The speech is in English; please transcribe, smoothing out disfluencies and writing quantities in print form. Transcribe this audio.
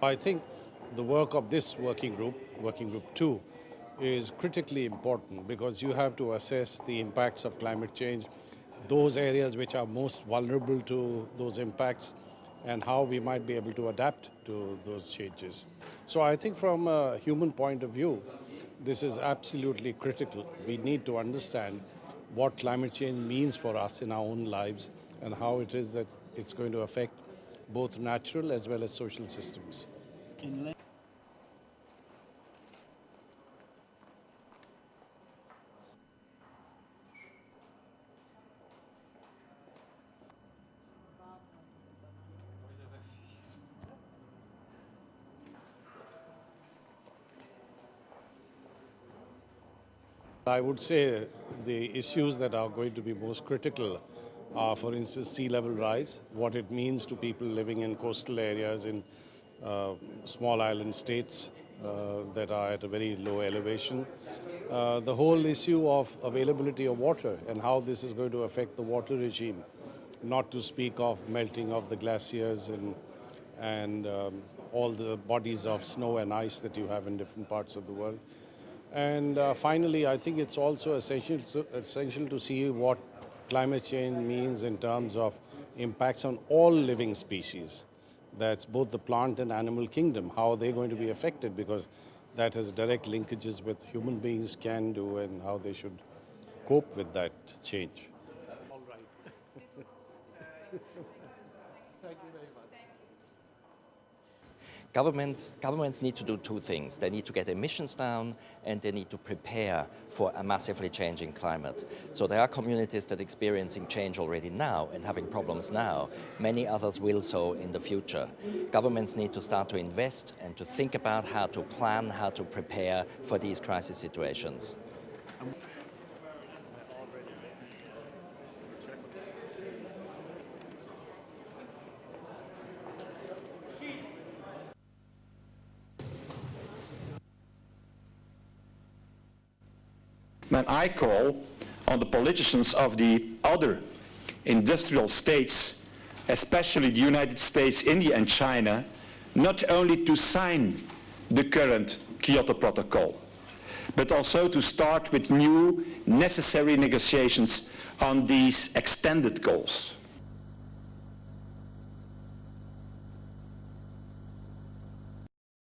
I think the work of this working group 2, is critically important because you have to assess the impacts of climate change, those areas which are most vulnerable to those impacts, and how we might be able to adapt to those changes. So I think from a human point of view, this is absolutely critical. We need to understand what climate change means for us in our own lives and how it is that it's going to affect both natural as well as social systems. I would say the issues that are going to be most critical are, for instance, sea level rise, what it means to people living in coastal areas in small island states that are at a very low elevation. The whole issue of availability of water and how this is going to affect the water regime, not to speak of melting of the glaciers and all the bodies of snow and ice that you have in different parts of the world. And finally, I think it's also essential to see what climate change means in terms of impacts on all living species. That's both the plant and animal kingdom, how they're going to be affected, because that has direct linkages with human beings can do and how they should cope with that change. All right. Thank you very much. Governments need to do two things. They need to get emissions down and they need to prepare for a massively changing climate. So there are communities that are experiencing change already now and having problems now. Many others will so in the future. Governments need to start to invest and to think about how to plan, how to prepare for these crisis situations. When I call on the politicians of the other industrial states, especially the United States, India and China, not only to sign the current Kyoto Protocol, but also to start with new necessary negotiations on these extended goals.